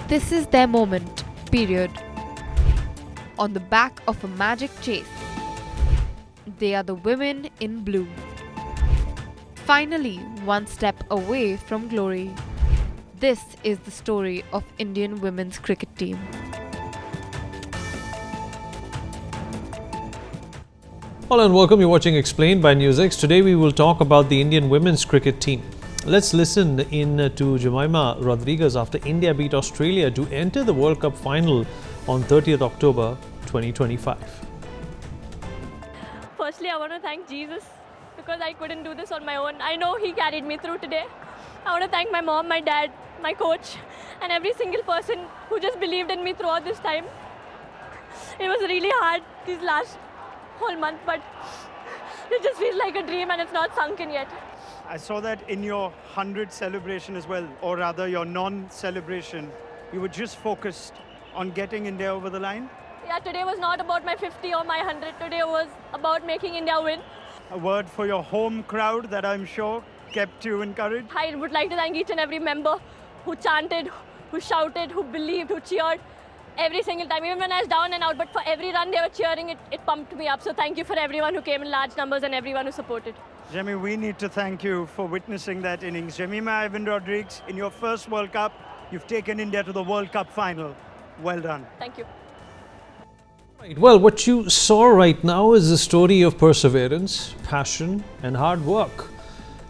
This is their moment, period. On the back of a magic chase, they are the women in blue. Finally, one step away from glory. This is the story of Indian women's cricket team. Hello and welcome. You're watching Explained by NewsX. Today we will talk about the Indian women's cricket team. Let's listen in to Jemima Rodriguez after India beat Australia to enter the World Cup final on 30th October 2025. Firstly, I want to thank Jesus because I couldn't do this on my own. I know He carried me through today. I want to thank my mom, my dad, my coach, and every single person who just believed in me throughout this time. It was really hard these last whole month, but it just feels like a dream and it's not sunk in yet. I saw that in your 100 celebration as well, or rather your non-celebration. You were just focused on getting India over the line. Yeah, today was not about my 50 or my 100. Today was about making India win. A word for your home crowd that I'm sure kept you encouraged. I would like to thank each and every member who chanted, who shouted, who believed, who cheered every single time, even when I was down and out. But for every run they were cheering, it pumped me up. So thank you for everyone who came in large numbers and everyone who supported. Jemmy, we need to thank you for witnessing that innings. Jemima Rodriguez, in your first World Cup, you've taken India to the World Cup final. Well done. Thank you. Right. Well, what you saw right now is a story of perseverance, passion and hard work.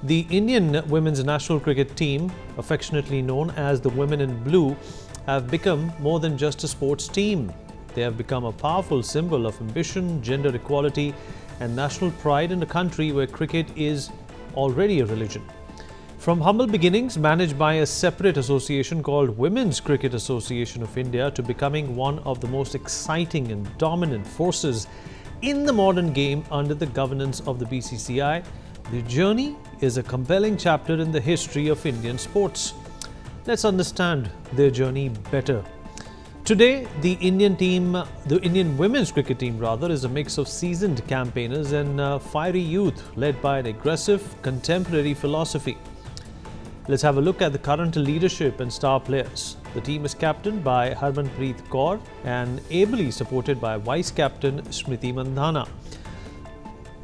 The Indian women's national cricket team, affectionately known as the Women in Blue, have become more than just a sports team. They have become a powerful symbol of ambition, gender equality and national pride in a country where cricket is already a religion. From humble beginnings managed by a separate association called Women's Cricket Association of India to becoming one of the most exciting and dominant forces in the modern game under the governance of the BCCI, the journey is a compelling chapter in the history of Indian sports. Let's understand their journey better. Today, the Indian women's cricket team is a mix of seasoned campaigners and fiery youth led by an aggressive contemporary philosophy. Let's have a look at the current leadership and star players. The team is captained by Harmanpreet Kaur and ably supported by Vice Captain Smriti Mandhana.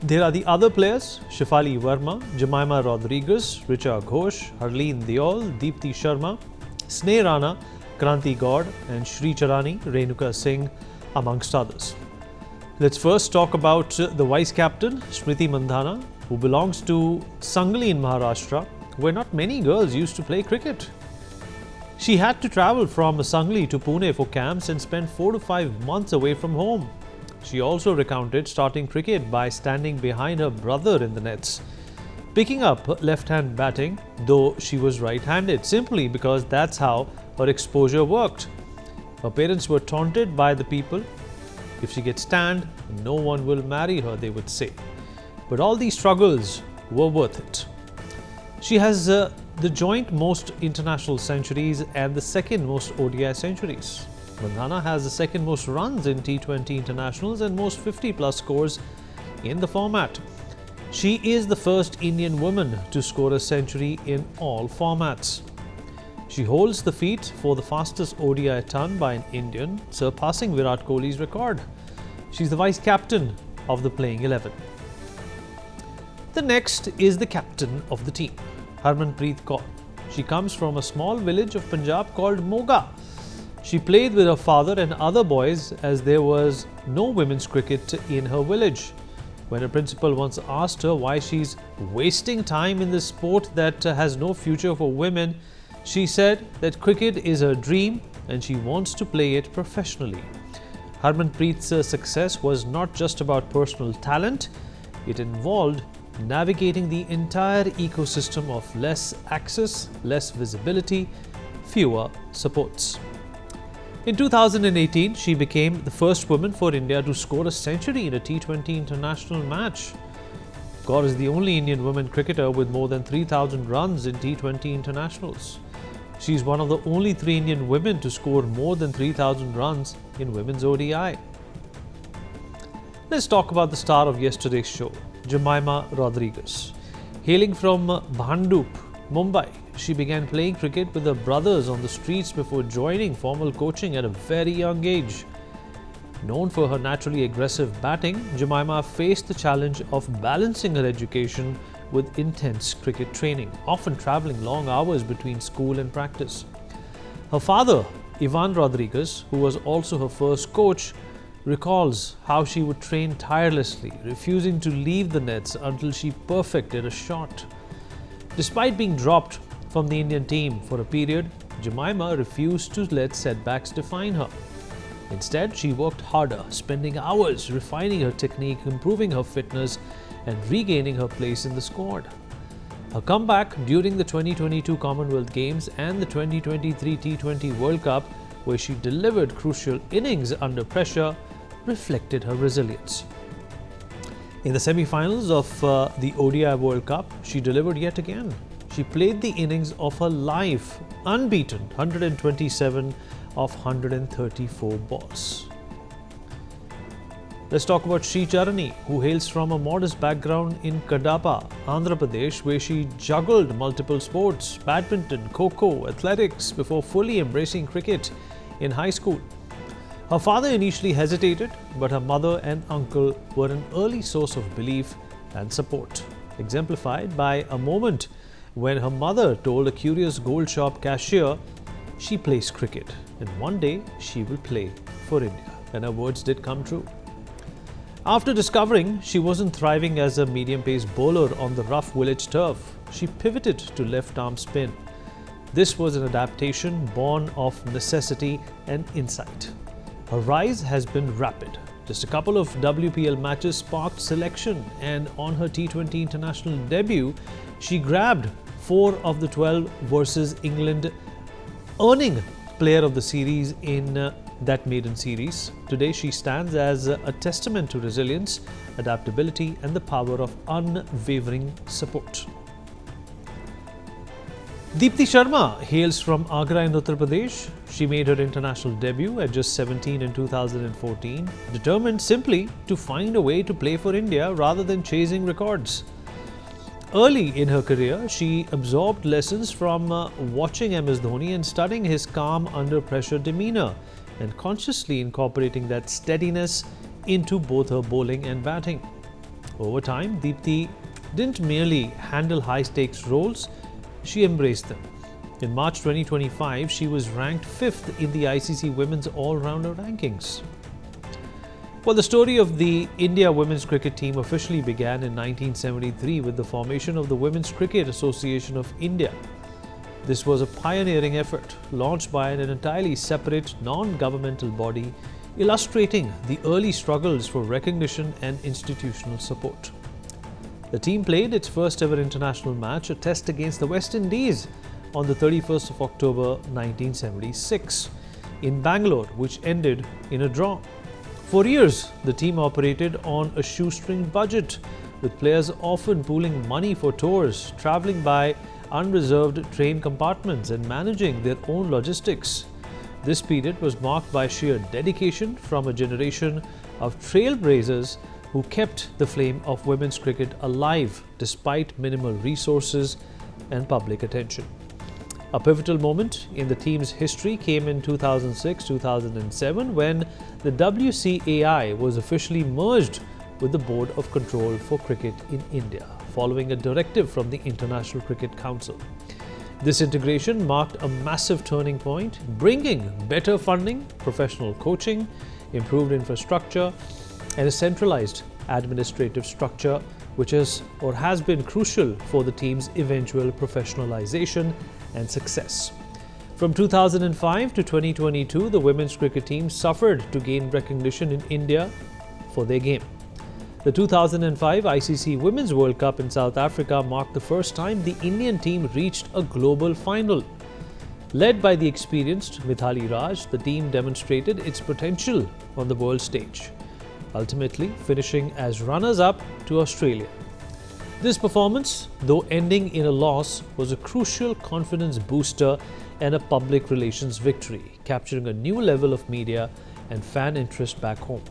There are the other players: Shefali Verma, Jemima Rodriguez, Richa Ghosh, Harleen Deol, Deepti Sharma, Sneh Rana, Kranti Gaud and Shri Charani, Renuka Singh, amongst others. Let's first talk about the Vice Captain, Smriti Mandhana, who belongs to Sangli in Maharashtra, where not many girls used to play cricket. She had to travel from Sangli to Pune for camps and spend 4 to 5 months away from home. She also recounted starting cricket by standing behind her brother in the nets, picking up left-hand batting, though she was right-handed, simply because that's how her exposure worked. Her parents were taunted by the people. If she gets tanned, no one will marry her, they would say. But all these struggles were worth it. She has the joint most international centuries and the second most ODI centuries. Mandhana has the second most runs in T20 internationals and most 50-plus scores in the format. She is the first Indian woman to score a century in all formats. She holds the feat for the fastest ODI ton by an Indian, surpassing Virat Kohli's record. She's the vice captain of the playing 11. The next is the captain of the team, Harmanpreet Kaur. She comes from a small village of Punjab called Moga. She played with her father and other boys as there was no women's cricket in her village. When her principal once asked her why she's wasting time in this sport that has no future for women, she said that cricket is her dream and she wants to play it professionally. Harmanpreet's success was not just about personal talent, it involved navigating the entire ecosystem of less access, less visibility, fewer supports. In 2018, she became the first woman for India to score a century in a T20 international match. Kaur is the only Indian woman cricketer with more than 3,000 runs in T20 internationals. She is one of the only 3 Indian women to score more than 3,000 runs in women's ODI. Let's talk about the star of yesterday's show, Jemima Rodriguez. Hailing from Bhandup, Mumbai, she began playing cricket with her brothers on the streets before joining formal coaching at a very young age. Known for her naturally aggressive batting, Jemima faced the challenge of balancing her education with intense cricket training, often travelling long hours between school and practice. Her father, Ivan Rodriguez, who was also her first coach, recalls how she would train tirelessly, refusing to leave the nets until she perfected a shot. Despite being dropped from the Indian team for a period, Jemima refused to let setbacks define her. Instead, she worked harder, spending hours refining her technique, improving her fitness, and regaining her place in the squad. Her comeback during the 2022 Commonwealth Games and the 2023 T20 World Cup, where she delivered crucial innings under pressure, reflected her resilience. In the semi-finals of the ODI World Cup, she delivered yet again. She played the innings of her life, unbeaten, 127 of 134 balls. Let's talk about Sri Charani, who hails from a modest background in Kadapa, Andhra Pradesh, where she juggled multiple sports, badminton, kho-kho, athletics, before fully embracing cricket in high school. Her father initially hesitated, but her mother and uncle were an early source of belief and support, exemplified by a moment when her mother told a curious gold shop cashier she plays cricket and one day she will play for India. And her words did come true. After discovering she wasn't thriving as a medium-pace bowler on the rough village turf, she pivoted to left-arm spin. This was an adaptation born of necessity and insight. Her rise has been rapid. Just a couple of WPL matches sparked selection, and on her T20 international debut, she grabbed 4 of the 12 versus England, earning Player of the Series in that maiden series. Today, she stands as a testament to resilience, adaptability, and the power of unwavering support. Deepti Sharma hails from Agra in Uttar Pradesh. She made her international debut at just 17 in 2014, determined simply to find a way to play for India rather than chasing records. Early in her career, she absorbed lessons from watching MS Dhoni and studying his calm under pressure demeanour, and consciously incorporating that steadiness into both her bowling and batting. Over time, Deepti didn't merely handle high-stakes roles, she embraced them. In March 2025, she was ranked 5th in the ICC Women's All-Rounder rankings. Well, the story of the India women's cricket team officially began in 1973 with the formation of the Women's Cricket Association of India. This was a pioneering effort launched by an entirely separate, non-governmental body, illustrating the early struggles for recognition and institutional support. The team played its first ever international match, a test against the West Indies, on the 31st of October 1976 in Bangalore, which ended in a draw. For years, the team operated on a shoestring budget, with players often pooling money for tours, travelling by unreserved train compartments and managing their own logistics. This period was marked by sheer dedication from a generation of trailblazers who kept the flame of women's cricket alive despite minimal resources and public attention. A pivotal moment in the team's history came in 2006-2007 when the WCAI was officially merged with the Board of Control for Cricket in India, following a directive from the International Cricket Council. This integration marked a massive turning point, bringing better funding, professional coaching, improved infrastructure, and a centralized administrative structure, which has been crucial for the team's eventual professionalization and success. From 2005 to 2022, the women's cricket team suffered to gain recognition in India for their game. The 2005 ICC Women's World Cup in South Africa marked the first time the Indian team reached a global final. Led by the experienced Mithali Raj, the team demonstrated its potential on the world stage, ultimately finishing as runners-up to Australia. This performance, though ending in a loss, was a crucial confidence booster and a public relations victory, capturing a new level of media and fan interest back home.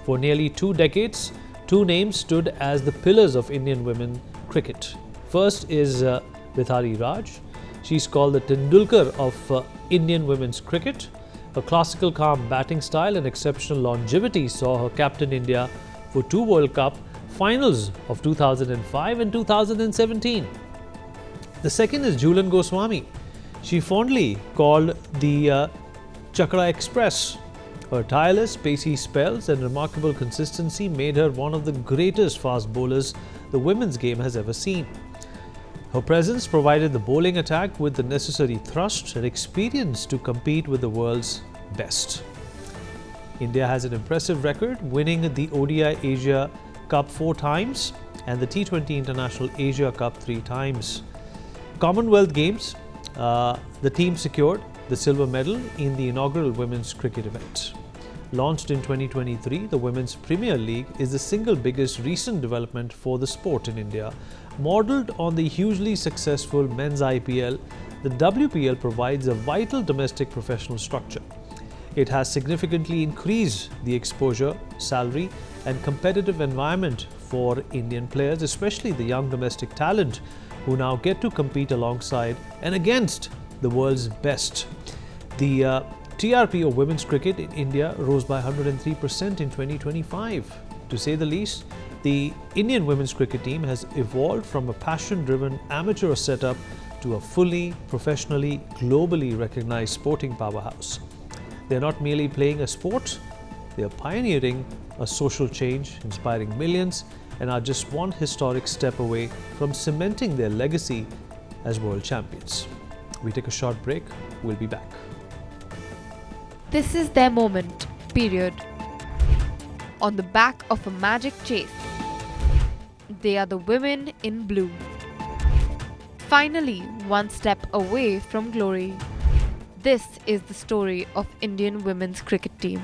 For nearly 2 decades, 2 names stood as the pillars of Indian women cricket. First is Vithari Raj. She's called the Tendulkar of Indian women's cricket. Her classical calm batting style and exceptional longevity saw her captain India for 2 World Cup finals of 2005 and 2017. The second is Jhulan Goswami. She fondly called the Chakra Express. Her tireless, pacey spells and remarkable consistency made her one of the greatest fast bowlers the women's game has ever seen. Her presence provided the bowling attack with the necessary thrust and experience to compete with the world's best. India has an impressive record, winning the ODI Asia Cup 4 times and the T20 International Asia Cup 3 times. Commonwealth Games, the team secured the silver medal in the inaugural women's cricket event. Launched in 2023, the Women's Premier League is the single biggest recent development for the sport in India. Modelled on the hugely successful men's IPL, the WPL provides a vital domestic professional structure. It has significantly increased the exposure, salary, and competitive environment for Indian players, especially the young domestic talent who now get to compete alongside and against the world's best. The TRP of women's cricket in India rose by 103% in 2025. To say the least, the Indian women's cricket team has evolved from a passion-driven amateur setup to a fully, professionally, globally recognized sporting powerhouse. They're not merely playing a sport, they are pioneering a social change, inspiring millions, and are just one historic step away from cementing their legacy as world champions. We take a short break, we'll be back. This is their moment, period. On the back of a magic chase, they are the women in blue. Finally, one step away from glory. This is the story of Indian women's cricket team.